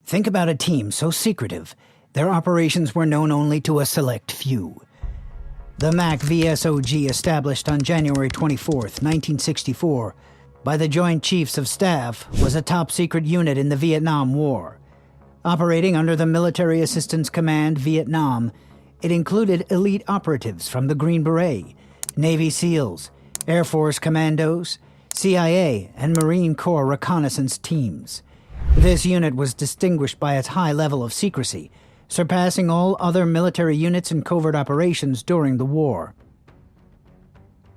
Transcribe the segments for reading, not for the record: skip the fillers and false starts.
Think about a team so secretive, their operations were known only to a select few. The MAC VSOG, established on January 24, 1964, by the Joint Chiefs of Staff, was a top-secret unit in the Vietnam War. Operating under the Military Assistance Command Vietnam, it included elite operatives from the Green Beret, Navy SEALs, Air Force Commandos, CIA, and Marine Corps reconnaissance teams. This unit was distinguished by its high level of secrecy, surpassing all other military units in covert operations during the war.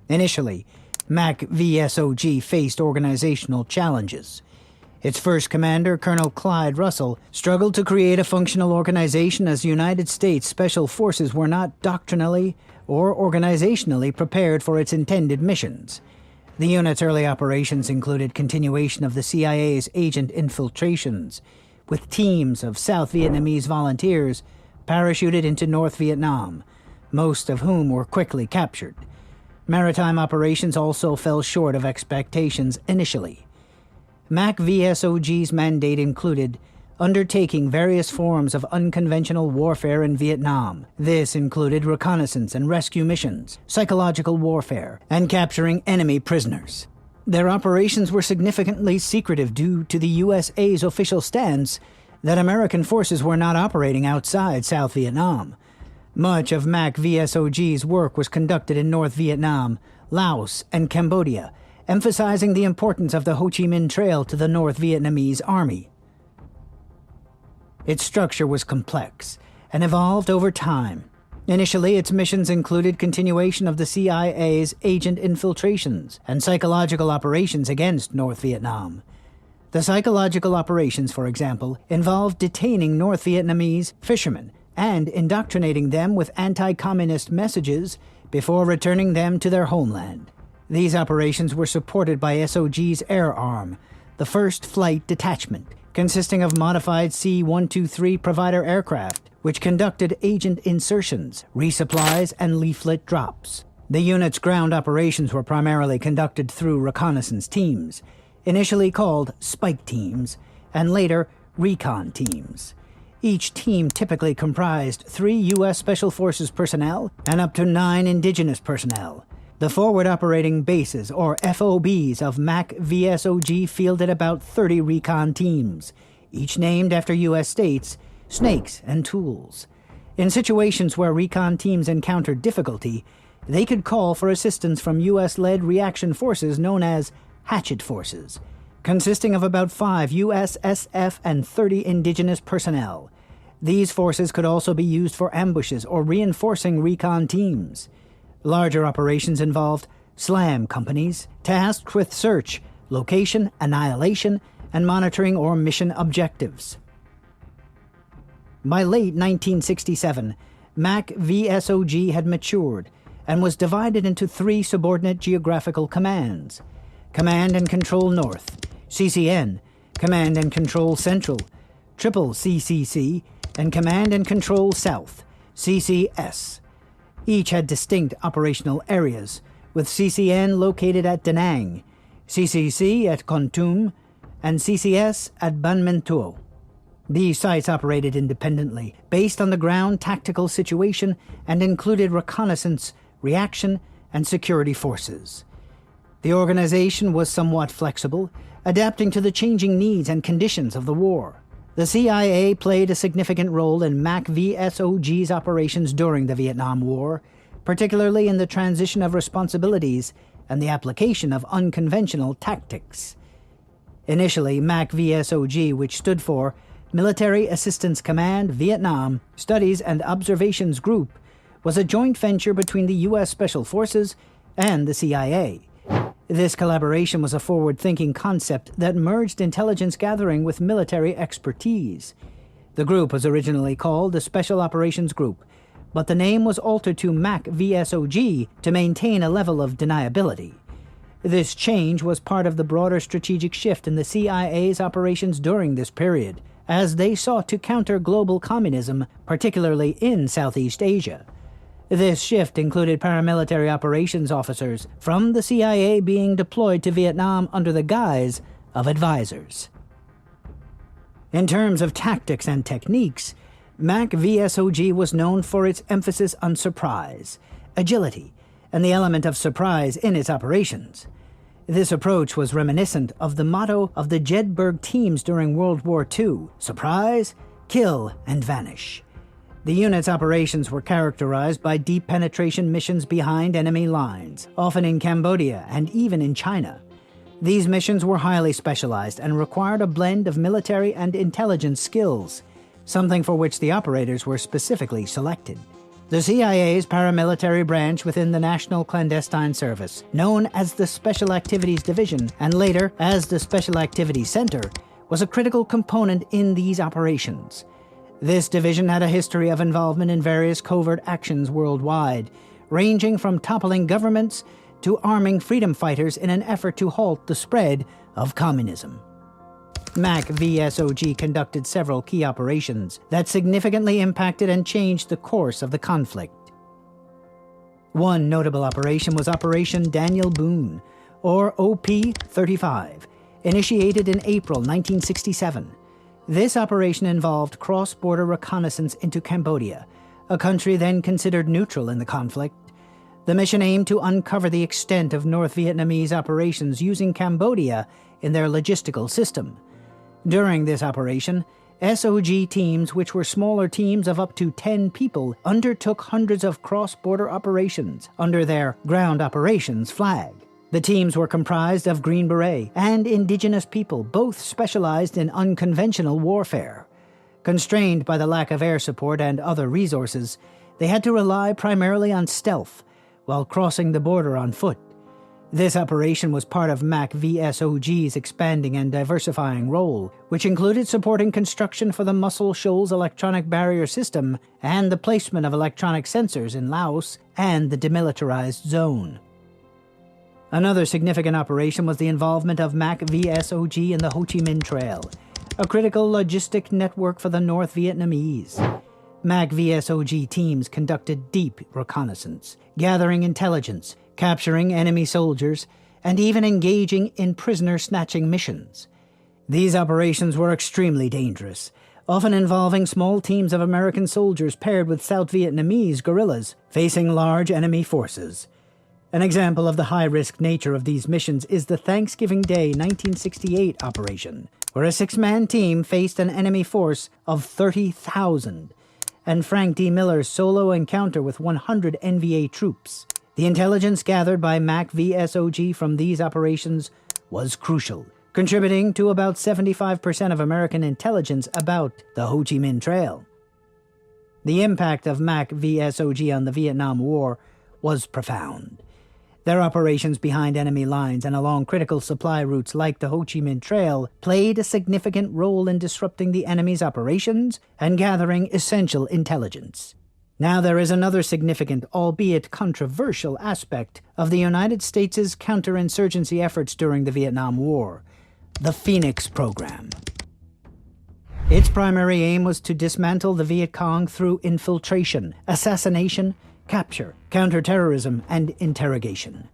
Initially, MAC VSOG faced organizational challenges. Its first commander, Colonel Clyde Russell, struggled to create a functional organization as United States Special Forces were not doctrinally or organizationally prepared for its intended missions. The unit's early operations included continuation of the CIA's agent infiltrations, with teams of South Vietnamese volunteers parachuted into North Vietnam, most of whom were quickly captured. Maritime operations also fell short of expectations initially. MAC VSOG's mandate included undertaking various forms of unconventional warfare in Vietnam. This included reconnaissance and rescue missions, psychological warfare, and capturing enemy prisoners. Their operations were significantly secretive due to the USA's official stance that American forces were not operating outside South Vietnam. Much of MAC VSOG's work was conducted in North Vietnam, Laos, and Cambodia, emphasizing the importance of the Ho Chi Minh Trail to the North Vietnamese Army. Its structure was complex and evolved over time. Initially, its missions included continuation of the CIA's agent infiltrations and psychological operations against North Vietnam. The psychological operations, for example, involved detaining North Vietnamese fishermen and indoctrinating them with anti-communist messages before returning them to their homeland. These operations were supported by SOG's Air Arm, the First Flight Detachment, consisting of modified C-123 provider aircraft, which conducted agent insertions, resupplies, and leaflet drops. The unit's ground operations were primarily conducted through reconnaissance teams, initially called Spike Teams, and later Recon Teams. Each team typically comprised 3 U.S. Special Forces personnel and up to 9 indigenous personnel. The forward operating bases, or FOBs, of MAC VSOG fielded about 30 recon teams, each named after U.S. states, snakes, and tools. In situations where recon teams encountered difficulty, they could call for assistance from U.S.-led reaction forces known as Hatchet Forces, consisting of about 5 U.S. SF and 30 indigenous personnel. These forces could also be used for ambushes or reinforcing recon teams. Larger operations involved SLAM companies tasked with search, location, annihilation, and monitoring or mission objectives. By late 1967, MAC VSOG had matured and was divided into 3 subordinate geographical commands: Command and Control North, CCN, Command and Control Central, Triple CCC, and Command and Control South, CCS. Each had distinct operational areas, with CCN located at Da Nang, CCC at Kon Tum, and CCS at Ban Minh Thuo. These sites operated independently, based on the ground tactical situation, and included reconnaissance, reaction, and security forces. The organization was somewhat flexible, adapting to the changing needs and conditions of the war. The CIA played a significant role in MAC VSOG's operations during the Vietnam War, particularly in the transition of responsibilities and the application of unconventional tactics. Initially, MAC VSOG, which stood for Military Assistance Command Vietnam Studies and Observations Group, was a joint venture between the U.S. Special Forces and the CIA. This collaboration was a forward-thinking concept that merged intelligence gathering with military expertise. The group was originally called the Special Operations Group, but the name was altered to MAC VSOG to maintain a level of deniability. This change was part of the broader strategic shift in the CIA's operations during this period, as they sought to counter global communism, particularly in Southeast Asia. This shift included paramilitary operations officers from the CIA being deployed to Vietnam under the guise of advisors. In terms of tactics and techniques, MAC VSOG was known for its emphasis on surprise, agility, and the element of surprise in its operations. This approach was reminiscent of the motto of the Jedburgh teams during World War II: surprise, kill, and vanish. The unit's operations were characterized by deep penetration missions behind enemy lines, often in Cambodia and even in China. These missions were highly specialized and required a blend of military and intelligence skills, something for which the operators were specifically selected. The CIA's paramilitary branch within the National Clandestine Service, known as the Special Activities Division and later as the Special Activities Center, was a critical component in these operations. This division had a history of involvement in various covert actions worldwide, ranging from toppling governments to arming freedom fighters in an effort to halt the spread of communism. MAC VSOG conducted several key operations that significantly impacted and changed the course of the conflict. One notable operation was Operation Daniel Boone, or OP-35, initiated in April 1967. This operation involved cross-border reconnaissance into Cambodia, a country then considered neutral in the conflict. The mission aimed to uncover the extent of North Vietnamese operations using Cambodia in their logistical system. During this operation, SOG teams, which were smaller teams of up to 10 people, undertook hundreds of cross-border operations under their Ground Operations flag. The teams were comprised of Green Beret and indigenous people, both specialized in unconventional warfare. Constrained by the lack of air support and other resources, they had to rely primarily on stealth while crossing the border on foot. This operation was part of MAC VSOG's expanding and diversifying role, which included supporting construction for the Muscle Shoals electronic barrier system and the placement of electronic sensors in Laos and the demilitarized zone. Another significant operation was the involvement of MAC VSOG in the Ho Chi Minh Trail, a critical logistic network for the North Vietnamese. MAC VSOG teams conducted deep reconnaissance, gathering intelligence, capturing enemy soldiers, and even engaging in prisoner-snatching missions. These operations were extremely dangerous, often involving small teams of American soldiers paired with South Vietnamese guerrillas facing large enemy forces. An example of the high-risk nature of these missions is the Thanksgiving Day 1968 operation, where a six-man team faced an enemy force of 30,000, and Frank D. Miller's solo encounter with 100 NVA troops. The intelligence gathered by MAC VSOG from these operations was crucial, contributing to about 75% of American intelligence about the Ho Chi Minh Trail. The impact of MAC VSOG on the Vietnam War was profound. Their operations behind enemy lines and along critical supply routes like the Ho Chi Minh Trail played a significant role in disrupting the enemy's operations and gathering essential intelligence. Now there is another significant, albeit controversial, aspect of the United States' counterinsurgency efforts during the Vietnam War: the Phoenix Program. Its primary aim was to dismantle the Viet Cong through infiltration, assassination, capture, counterterrorism, and interrogation.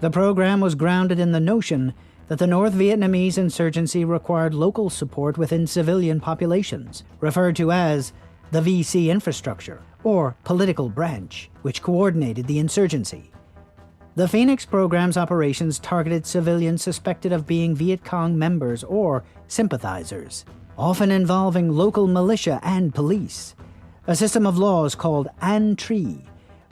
The program was grounded in the notion that the North Vietnamese insurgency required local support within civilian populations, referred to as the VC infrastructure, or political branch, which coordinated the insurgency. The Phoenix program's operations targeted civilians suspected of being Viet Cong members or sympathizers, often involving local militia and police. A system of laws called An Tri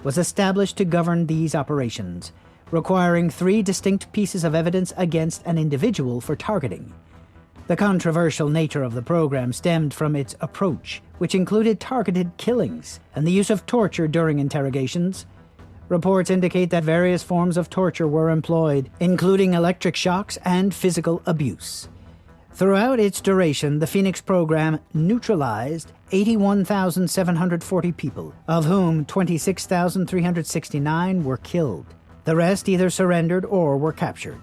was established to govern these operations, requiring 3 distinct pieces of evidence against an individual for targeting. The controversial nature of the program stemmed from its approach, which included targeted killings and the use of torture during interrogations. Reports indicate that various forms of torture were employed, including electric shocks and physical abuse. Throughout its duration, the Phoenix program neutralized 81,740 people, of whom 26,369 were killed. The rest either surrendered or were captured.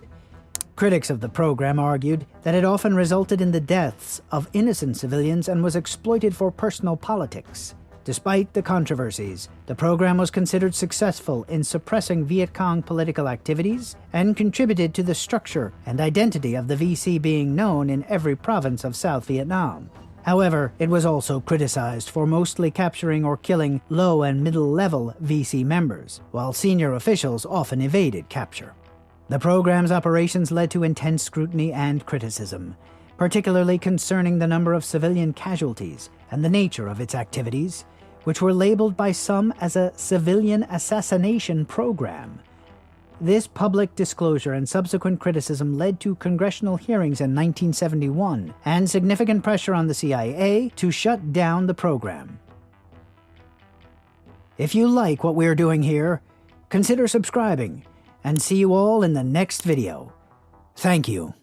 Critics of the program argued that it often resulted in the deaths of innocent civilians and was exploited for personal politics. Despite the controversies, the program was considered successful in suppressing Viet Cong political activities and contributed to the structure and identity of the VC being known in every province of South Vietnam. However, it was also criticized for mostly capturing or killing low and middle-level VC members, while senior officials often evaded capture. The program's operations led to intense scrutiny and criticism, particularly concerning the number of civilian casualties and the nature of its activities, which were labeled by some as a civilian assassination program. This public disclosure and subsequent criticism led to congressional hearings in 1971 and significant pressure on the CIA to shut down the program. If you like what we're doing here, consider subscribing, and see you all in the next video. Thank you.